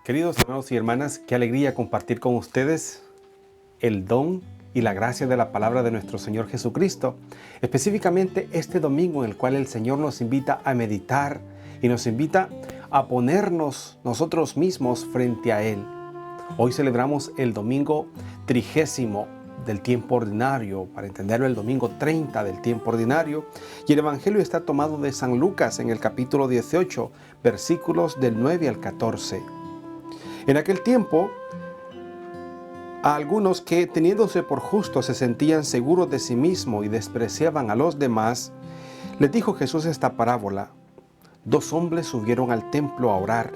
Queridos hermanos y hermanas, qué alegría compartir con ustedes el don y la gracia de la palabra de nuestro Señor Jesucristo. Específicamente este domingo en el cual el Señor nos invita a meditar y nos invita a ponernos nosotros mismos frente a Él. Hoy celebramos el domingo 30 del tiempo ordinario, para entenderlo el domingo 30 del tiempo ordinario, y el Evangelio está tomado de San Lucas en el capítulo 18, versículos del 9 al 14. En aquel tiempo, a algunos que, teniéndose por justos, se sentían seguros de sí mismos y despreciaban a los demás, les dijo Jesús esta parábola. 2 hombres subieron al templo a orar.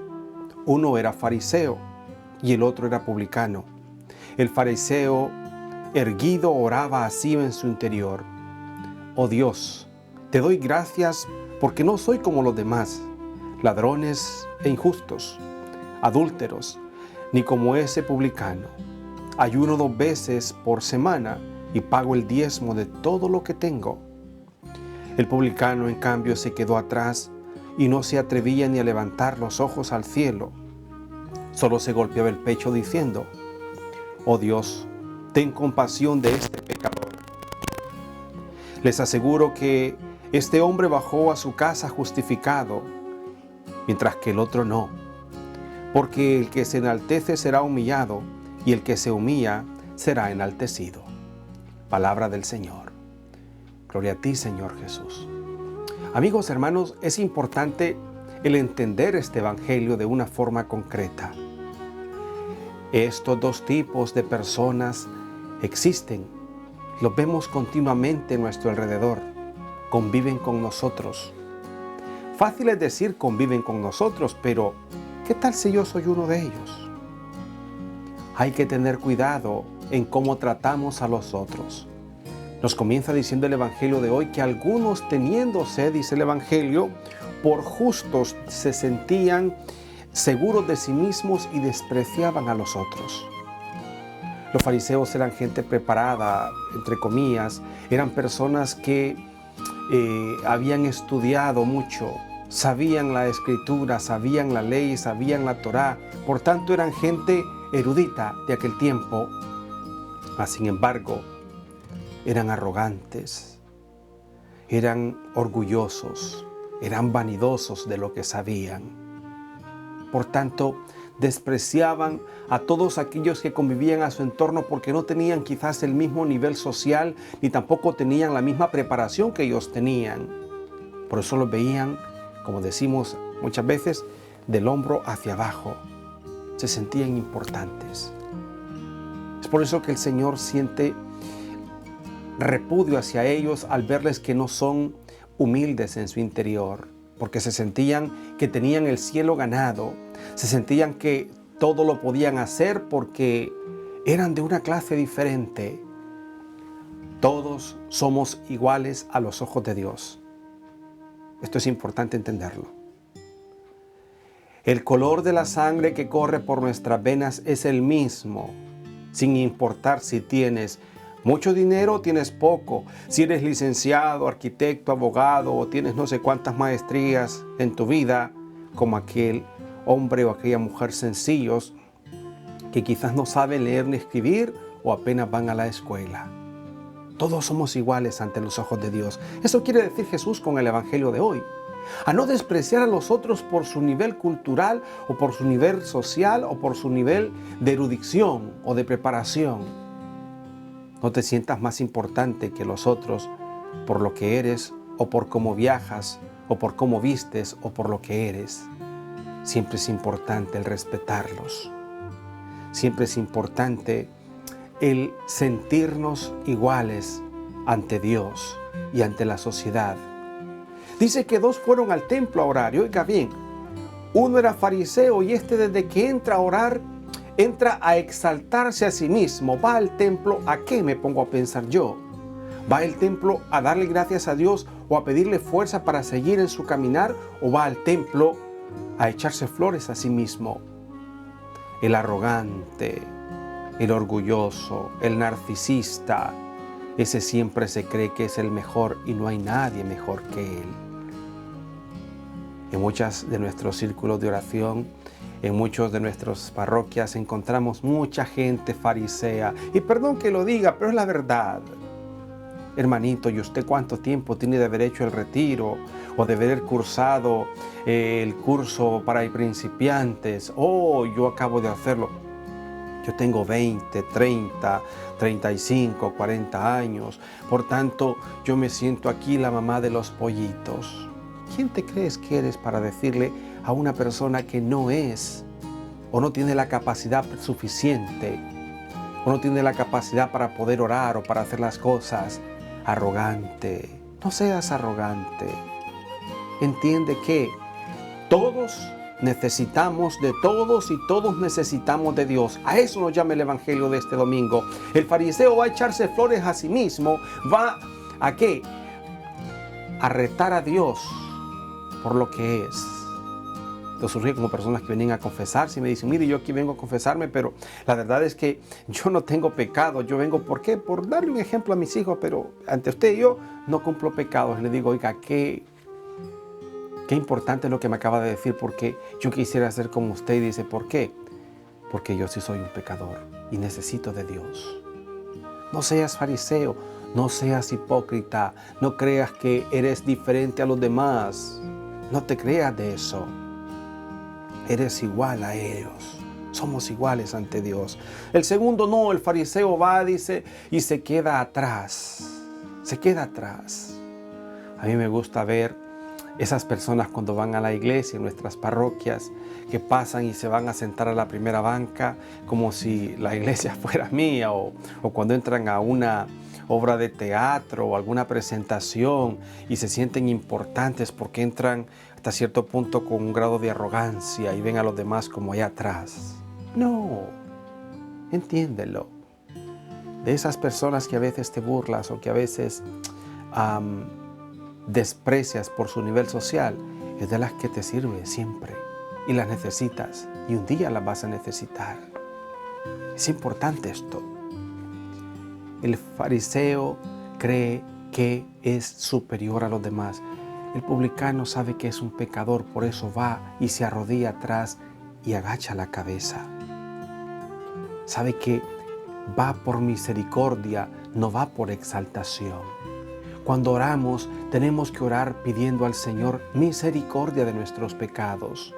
Uno era fariseo y el otro era publicano. El fariseo, erguido, oraba así en su interior: Oh Dios, te doy gracias porque no soy como los demás, ladrones e injustos, adúlteros, ni como ese publicano. Ayuno 2 veces por semana y pago el diezmo de todo lo que tengo. El publicano, en cambio, se quedó atrás y no se atrevía ni a levantar los ojos al cielo. Solo se golpeaba el pecho diciendo: Oh Dios, ten compasión de este pecador. Les aseguro que este hombre bajó a su casa justificado, mientras que el otro no. Porque el que se enaltece será humillado, y el que se humilla será enaltecido. Palabra del Señor. Gloria a ti, Señor Jesús. Amigos, hermanos, es importante el entender este evangelio de una forma concreta. Estos 2 tipos de personas existen. Los vemos continuamente en nuestro alrededor. Conviven con nosotros. Fácil es decir conviven con nosotros, pero ¿qué tal si yo soy uno de ellos? Hay que tener cuidado en cómo tratamos a los otros. Nos comienza diciendo el Evangelio de hoy que algunos, teniéndose, dice el Evangelio, por justos se sentían seguros de sí mismos y despreciaban a los otros. Los fariseos eran gente preparada, entre comillas, eran personas que habían estudiado mucho, sabían la Escritura, sabían la ley, sabían la Torá, por tanto eran gente erudita de aquel tiempo. Mas sin embargo, eran arrogantes, eran orgullosos, eran vanidosos de lo que sabían. Por tanto, despreciaban a todos aquellos que convivían a su entorno porque no tenían quizás el mismo nivel social ni tampoco tenían la misma preparación que ellos tenían. Por eso los veían, como decimos muchas veces, del hombro hacia abajo. Se sentían importantes. Es por eso que el Señor siente repudio hacia ellos al verles que no son humildes en su interior, porque se sentían que tenían el cielo ganado, se sentían que todo lo podían hacer porque eran de una clase diferente. Todos somos iguales a los ojos de Dios. Esto es importante entenderlo. El color de la sangre que corre por nuestras venas es el mismo, sin importar si tienes mucho dinero o tienes poco, si eres licenciado, arquitecto, abogado o tienes no sé cuántas maestrías en tu vida, como aquel hombre o aquella mujer sencillos que quizás no saben leer ni escribir o apenas van a la escuela. Todos somos iguales ante los ojos de Dios. Eso quiere decir Jesús con el Evangelio de hoy. A no despreciar a los otros por su nivel cultural o por su nivel social o por su nivel de erudición o de preparación. No te sientas más importante que los otros por lo que eres o por cómo viajas o por cómo vistes o por lo que eres. Siempre es importante el respetarlos. Siempre es importante el sentirnos iguales ante Dios y ante la sociedad. Dice que 2 fueron al templo a orar. Y oiga bien, uno era fariseo y desde que entra a orar, entra a exaltarse a sí mismo. Va al templo, ¿a qué me pongo a pensar yo? ¿Va al templo a darle gracias a Dios o a pedirle fuerza para seguir en su caminar? ¿O va al templo a echarse flores a sí mismo? El arrogante, el orgulloso, el narcisista, ese siempre se cree que es el mejor y no hay nadie mejor que él. En muchas de nuestros círculos de oración En muchos de nuestras parroquias encontramos mucha gente farisea. Y perdón que lo diga, pero es la verdad. Hermanito, ¿y usted cuánto tiempo tiene de haber hecho el retiro o de haber cursado el curso para principiantes? Oh, yo acabo de hacerlo. Yo tengo 20, 30, 35, 40 años. Por tanto, yo me siento aquí la mamá de los pollitos. ¿Quién te crees que eres para decirle a una persona que no es o no tiene la capacidad suficiente o no tiene la capacidad para poder orar o para hacer las cosas? Arrogante. No seas arrogante. Entiende que todos necesitamos de todos y todos necesitamos de Dios. A eso nos llama el Evangelio de este domingo. El fariseo va a echarse flores a sí mismo. ¿Va a qué? A retar a Dios por lo que es. Esto surge como personas que vienen a confesarse y me dicen, mire, yo aquí vengo a confesarme, pero la verdad es que yo no tengo pecado. Yo vengo, ¿por qué? Por darle un ejemplo a mis hijos, pero ante usted yo no cumplo pecados. Le digo, oiga, qué importante es lo que me acaba de decir, porque yo quisiera ser como usted. Y dice, ¿por qué? Porque yo sí soy un pecador y necesito de Dios. No seas fariseo, no seas hipócrita, no creas que eres diferente a los demás. No te creas de eso. Eres igual a ellos. Somos iguales ante Dios. El segundo no, el fariseo va, dice, y se queda atrás. Se queda atrás. A mí me gusta ver esas personas cuando van a la iglesia, en nuestras parroquias, que pasan y se van a sentar a la primera banca como si la iglesia fuera mía, o cuando entran a una obra de teatro o alguna presentación y se sienten importantes porque entran hasta cierto punto con un grado de arrogancia y ven a los demás como allá atrás. No, entiéndelo. De esas personas que a veces te burlas o que a veces desprecias por su nivel social, es de las que te sirve siempre y las necesitas y un día las vas a necesitar. Es importante esto. El fariseo cree que es superior a los demás. El publicano sabe que es un pecador, por eso va y se arrodilla atrás y agacha la cabeza. Sabe que va por misericordia, no va por exaltación. Cuando oramos, tenemos que orar pidiendo al Señor misericordia de nuestros pecados.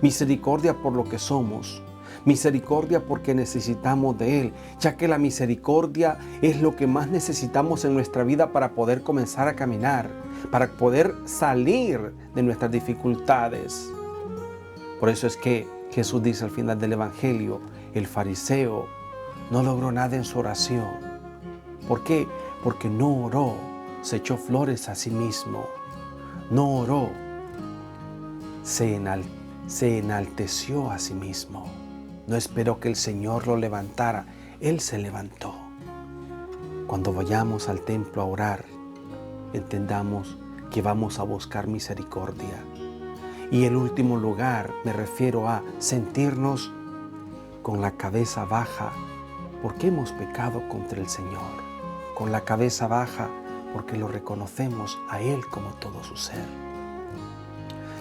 Misericordia por lo que somos. Misericordia porque necesitamos de Él, ya que la misericordia es lo que más necesitamos en nuestra vida para poder comenzar a caminar, para poder salir de nuestras dificultades. Por eso es que Jesús dice al final del Evangelio, el fariseo no logró nada en su oración. ¿Por qué? Porque no oró, se echó flores a sí mismo. No oró, se enalteció a sí mismo. No esperó que el Señor lo levantara, Él se levantó. Cuando vayamos al templo a orar, entendamos que vamos a buscar misericordia. Y el último lugar, me refiero a sentirnos con la cabeza baja, porque hemos pecado contra el Señor. Con la cabeza baja, porque lo reconocemos a Él como todo su ser.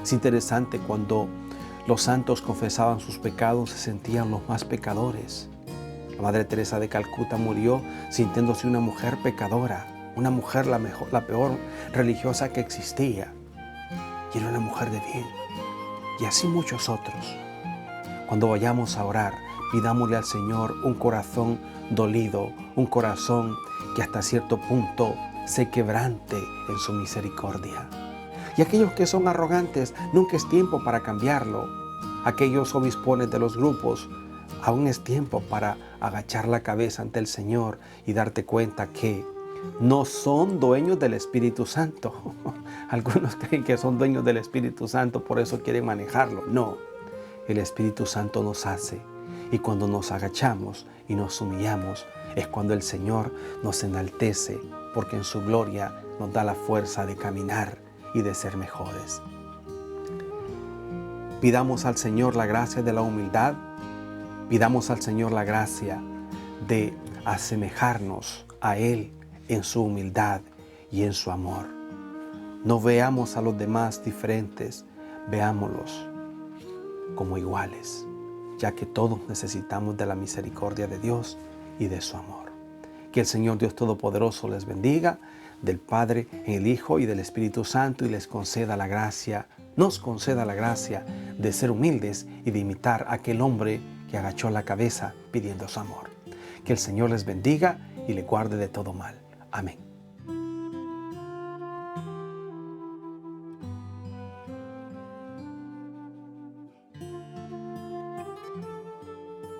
Es interesante, cuando los santos confesaban sus pecados, se sentían los más pecadores. La Madre Teresa de Calcuta murió sintiéndose una mujer pecadora, una mujer la peor religiosa que existía. Y era una mujer de bien. Y así muchos otros. Cuando vayamos a orar, pidámosle al Señor un corazón dolido, un corazón que hasta cierto punto se quebrante en su misericordia. Y aquellos que son arrogantes, nunca es tiempo para cambiarlo. Aquellos obispones de los grupos, aún es tiempo para agachar la cabeza ante el Señor y darte cuenta que no son dueños del Espíritu Santo. Algunos creen que son dueños del Espíritu Santo, por eso quieren manejarlo. No, el Espíritu Santo nos hace. Y cuando nos agachamos y nos humillamos, es cuando el Señor nos enaltece, porque en su gloria nos da la fuerza de caminar y de ser mejores. Pidamos al Señor la gracia de la humildad, pidamos al Señor la gracia de asemejarnos a Él en su humildad y en su amor. No veamos a los demás diferentes, veámoslos como iguales, ya que todos necesitamos de la misericordia de Dios y de su amor. Que el Señor Dios Todopoderoso les bendiga, del Padre, el Hijo y del Espíritu Santo, y les conceda la gracia, nos conceda la gracia de ser humildes y de imitar a aquel hombre que agachó la cabeza pidiendo su amor. Que el Señor les bendiga y le guarde de todo mal. Amén.